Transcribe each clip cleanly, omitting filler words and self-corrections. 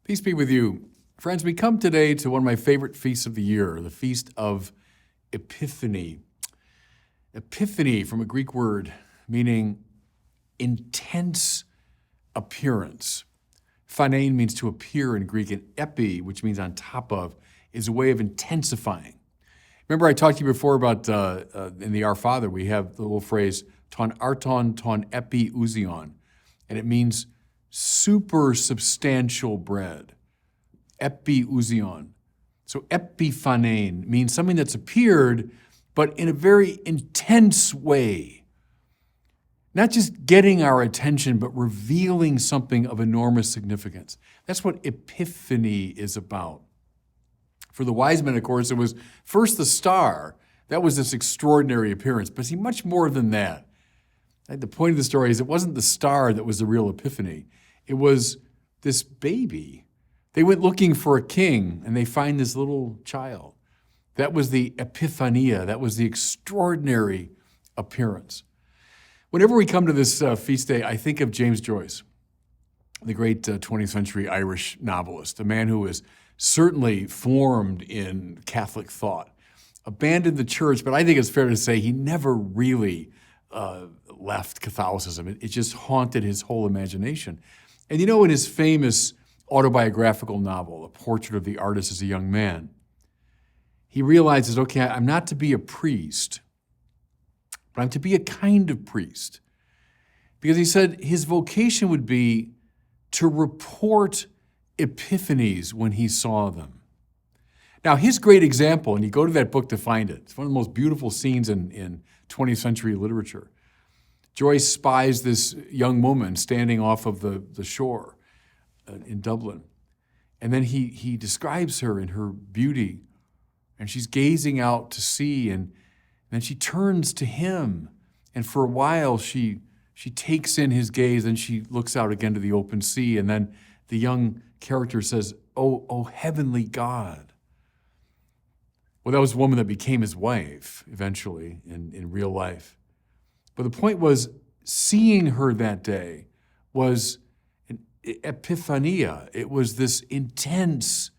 Peace be with you. Friends, we come today to one of my favorite feasts of the year, the Feast of Epiphany. Epiphany, from a Greek word meaning intense appearance. Phanein means to appear in Greek, and epi, which means on top of, is a way of intensifying. Remember I talked to you before about, in the Our Father, we have the little phrase, ton arton ton epi ousion, and it means super substantial bread. Epi ousion. So epiphanein means something that's appeared, but in a very intense way. Not just getting our attention, but revealing something of enormous significance. That's what Epiphany is about. For the wise men, of course, it was first the star. That was this extraordinary appearance. But see, much more than that. The point of the story is it wasn't the star that was the real epiphany. It was this baby. They went looking for a king, and they find this little child. That was the Epiphania. That was the extraordinary appearance. Whenever we come to this feast day, I think of James Joyce, the great 20th century Irish novelist, a man who was certainly formed in Catholic thought, abandoned the church, but I think it's fair to say he never really left Catholicism. It just haunted his whole imagination. And you know, in his famous autobiographical novel, A Portrait of the Artist as a Young Man, he realizes, okay, I'm not to be a priest, but I'm to be a kind of priest. Because he said his vocation would be to report epiphanies when he saw them. Now, his great example, and you go to that book to find it, it's one of the most beautiful scenes in 20th century literature. Joyce spies this young woman standing off of the shore in Dublin. And then he describes her in her beauty, and she's gazing out to sea, and then she turns to him, and for a while she takes in his gaze, and she looks out again to the open sea, and then the young character says, oh heavenly God. Well, that was a woman that became his wife eventually in real life. But the point was, seeing her that day was an epiphania. It was this intense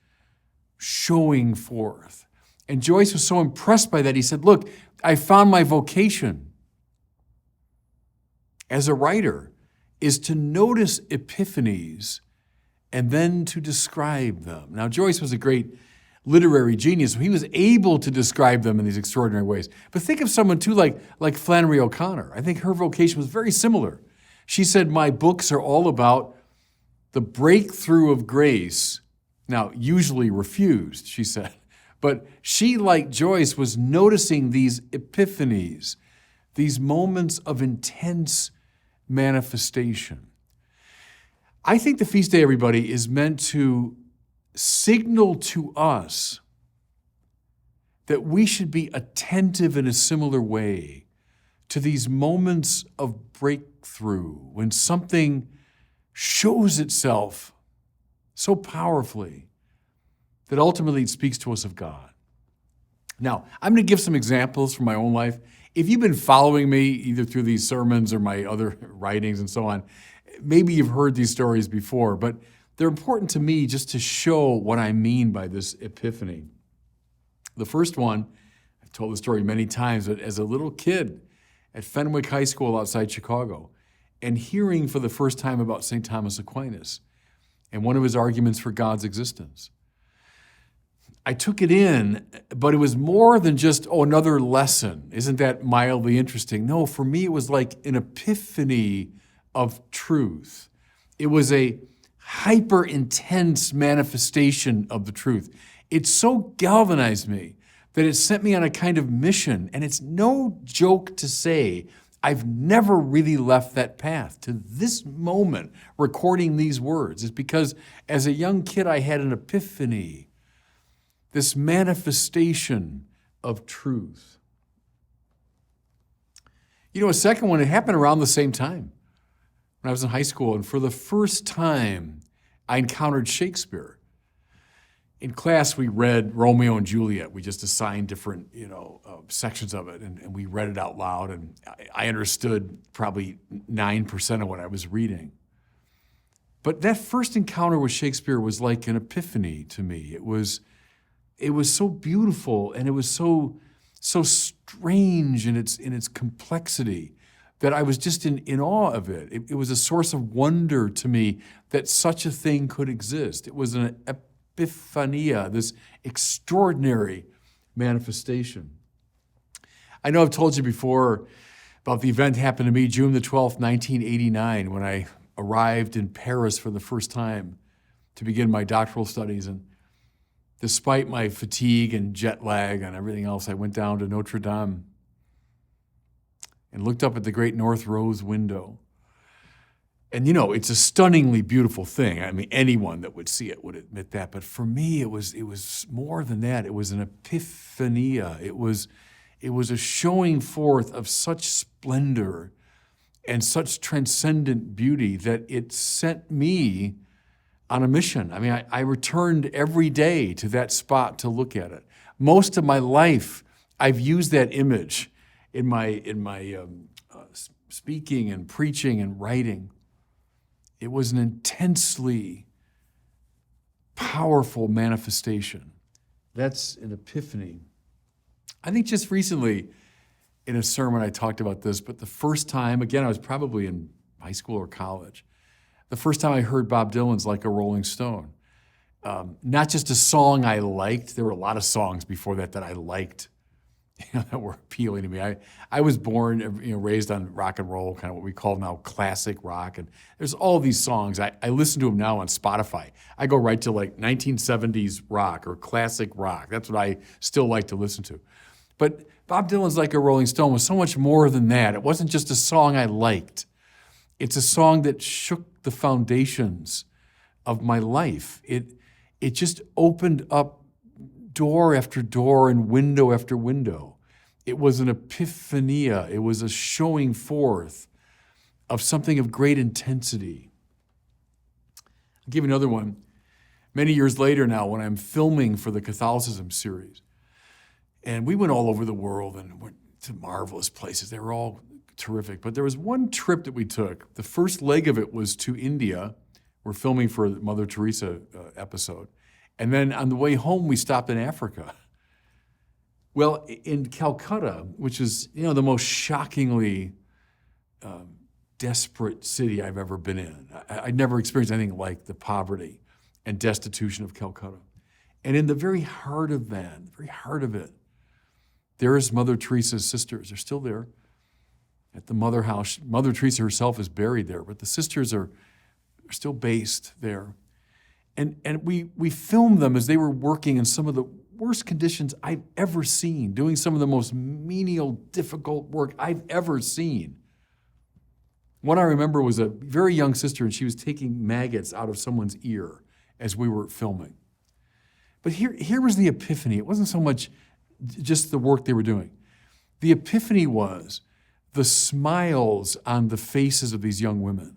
showing forth. And Joyce was so impressed by that, he said, look, I found my vocation as a writer is to notice epiphanies and then to describe them. Now, Joyce was a great literary genius, so he was able to describe them in these extraordinary ways. But think of someone, too, like Flannery O'Connor. I think her vocation was very similar. She said, my books are all about the breakthrough of grace, now usually refused, she said. But she, like Joyce, was noticing these epiphanies, these moments of intense manifestation. I think the feast day, everybody, is meant to signal to us that we should be attentive in a similar way to these moments of breakthrough when something shows itself so powerfully that ultimately it speaks to us of God. Now, I'm going to give some examples from my own life. If you've been following me either through these sermons or my other writings and so on, maybe you've heard these stories before, but they're important to me just to show what I mean by this epiphany. The first one, I've told the story many times, but as a little kid at Fenwick High School outside Chicago, and hearing for the first time about St. Thomas Aquinas and one of his arguments for God's existence. I took it in, but it was more than just, another lesson. Isn't that mildly interesting? No, for me, it was like an epiphany of truth. It was a hyper-intense manifestation of the truth. It so galvanized me that it sent me on a kind of mission, and it's no joke to say I've never really left that path. To this moment, recording these words is because as a young kid, I had an epiphany, this manifestation of truth. You know, a second one, it happened around the same time. When I was in high school, and for the first time, I encountered Shakespeare. In class, we read Romeo and Juliet. We just assigned different, sections of it, and we read it out loud, and I understood probably 9% of what I was reading. But that first encounter with Shakespeare was like an epiphany to me. It was so beautiful, and it was so strange in its complexity that I was just in awe of it. It was a source of wonder to me that such a thing could exist. It was an epiphania, this extraordinary manifestation. I know I've told you before about the event happened to me June the 12th, 1989, when I arrived in Paris for the first time to begin my doctoral studies. And despite my fatigue and jet lag and everything else, I went down to Notre Dame and looked up at the great North Rose window. And it's a stunningly beautiful thing. I mean, anyone that would see it would admit that. But for me, it was more than that. It was an epiphania. It was a showing forth of such splendor and such transcendent beauty that it sent me on a mission. I mean, I returned every day to that spot to look at it. Most of my life, I've used that image in my speaking and preaching and writing. It was an intensely powerful manifestation. That's an epiphany. I think just recently in a sermon I talked about this, but the first time, again, I was probably in high school or college, the first time I heard Bob Dylan's Like a Rolling Stone. Not just a song I liked. There were a lot of songs before that I liked, that were appealing to me. I was born, raised on rock and roll, kind of what we call now classic rock. And there's all these songs. I listen to them now on Spotify. I go right to like 1970s rock or classic rock. That's what I still like to listen to. But Bob Dylan's Like a Rolling Stone was so much more than that. It wasn't just a song I liked. It's a song that shook the foundations of my life. It just opened up door after door and window after window. It was an epiphania. It was a showing forth of something of great intensity. I'll give you another one. Many years later now, when I'm filming for the Catholicism series, and we went all over the world and went to marvelous places. They were all terrific. But there was one trip that we took. The first leg of it was to India. We're filming for the Mother Teresa episode. And then on the way home, we stopped in Africa. Well, in Calcutta, which is the most shockingly desperate city I've ever been in. I'd never experienced anything like the poverty and destitution of Calcutta. And in the very heart of that, very heart of it, there is Mother Teresa's sisters. They're still there at the Mother House. Mother Teresa herself is buried there, but the sisters are still based there. And we filmed them as they were working in some of the worst conditions I've ever seen, doing some of the most menial, difficult work I've ever seen. One I remember was a very young sister, and she was taking maggots out of someone's ear as we were filming. But here was the epiphany. It wasn't so much just the work they were doing. The epiphany was the smiles on the faces of these young women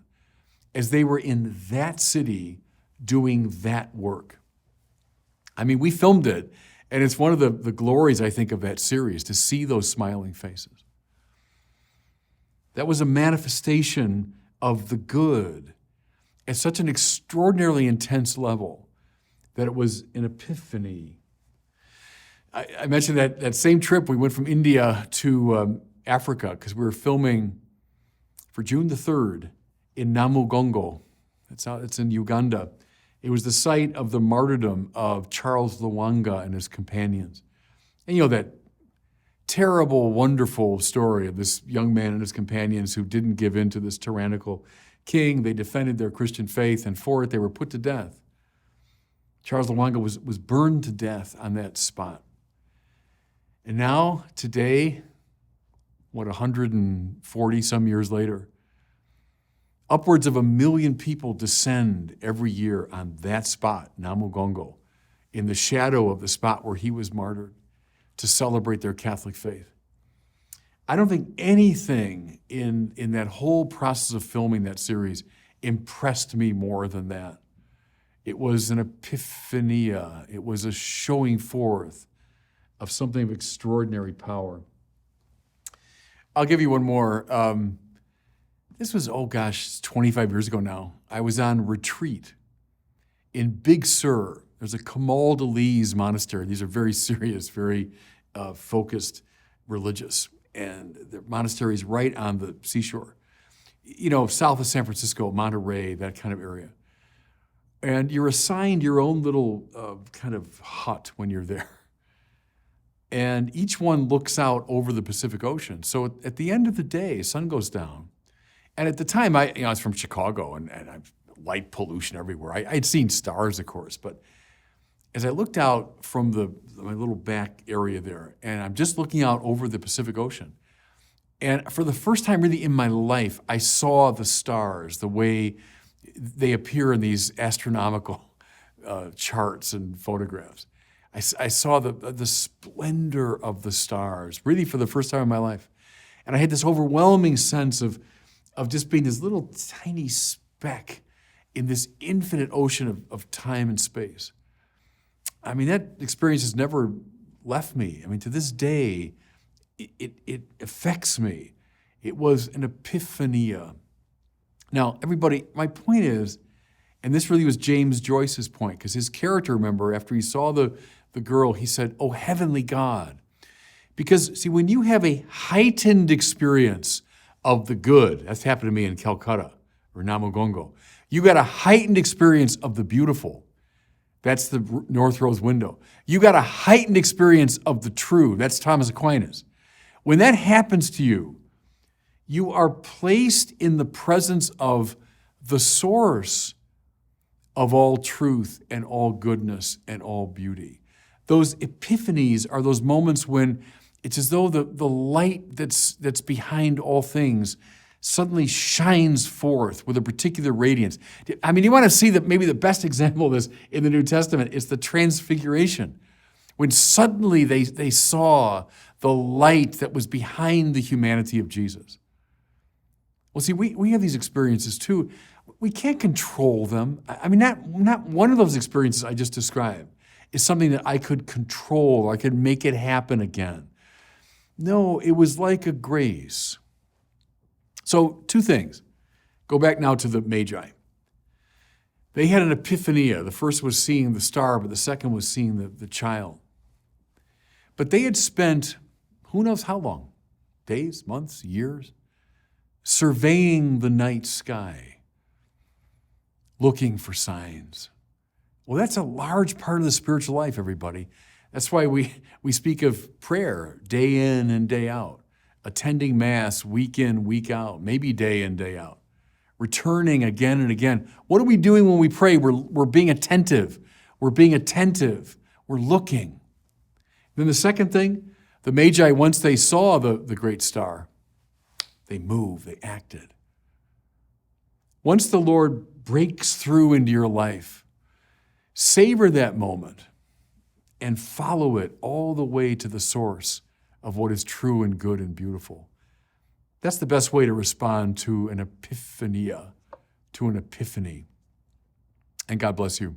as they were in that city doing that work. I mean, we filmed it, and it's one of the glories, I think, of that series, to see those smiling faces. That was a manifestation of the good at such an extraordinarily intense level that it was an epiphany. I mentioned that same trip, we went from India to Africa because we were filming for June the 3rd in Namugongo. It's in Uganda. It was the site of the martyrdom of Charles Lwanga and his companions. And that terrible, wonderful story of this young man and his companions who didn't give in to this tyrannical king. They defended their Christian faith, and for it they were put to death. Charles Lwanga was burned to death on that spot. And now, today, 140 some years later, upwards of 1 million people descend every year on that spot, Namugongo, in the shadow of the spot where he was martyred, to celebrate their Catholic faith. I don't think anything in that whole process of filming that series impressed me more than that. It was an epiphania. It was a showing forth of something of extraordinary power. I'll give you one more. This was, oh gosh, it's 25 years ago now. I was on retreat in Big Sur. There's a Kamal Dalese monastery. These are very serious, very focused religious. And the monastery is right on the seashore. You know, south of San Francisco, Monterey, that kind of area. And you're assigned your own little kind of hut when you're there. And each one looks out over the Pacific Ocean. So at the end of the day, sun goes down. And at the time, I was from Chicago, and light pollution everywhere. I'd seen stars, of course, but as I looked out from my little back area there, and I'm just looking out over the Pacific Ocean, and for the first time really in my life, I saw the stars, the way they appear in these astronomical charts and photographs. I saw the splendor of the stars, really for the first time in my life. And I had this overwhelming sense of just being this little tiny speck in this infinite ocean of time and space. I mean, that experience has never left me. I mean, to this day, it affects me. It was an epiphania. Now, everybody, my point is, and this really was James Joyce's point, because his character, remember, after he saw the girl, he said, "Oh, heavenly God." Because, see, when you have a heightened experience of the good, that's happened to me in Calcutta, or Namugongo, you got a heightened experience of the beautiful. That's the North Rose window. You got a heightened experience of the true. That's Thomas Aquinas. When that happens to you, you are placed in the presence of the source of all truth and all goodness and all beauty. Those epiphanies are those moments when it's as though the light that's behind all things suddenly shines forth with a particular radiance. I mean, you want to see that maybe the best example of this in the New Testament is the Transfiguration, when suddenly they saw the light that was behind the humanity of Jesus. Well, see, we have these experiences too. We can't control them. I mean, not one of those experiences I just described is something that I could control, I could make it happen again. No, it was like a grace. So, two things. Go back now to the Magi. They had an epiphania. The first was seeing the star, but the second was seeing the child. But they had spent who knows how long, days, months, years, surveying the night sky, looking for signs. Well, that's a large part of the spiritual life, everybody. That's why we speak of prayer day in and day out, attending Mass week in, week out, maybe day in, day out, returning again and again. What are we doing when we pray? We're being attentive. We're being attentive. We're looking. Then the second thing, the Magi, once they saw the great star, they moved, they acted. Once the Lord breaks through into your life, savor that moment and follow it all the way to the source of what is true and good and beautiful. That's the best way to respond to an epiphania, to an epiphany. And God bless you.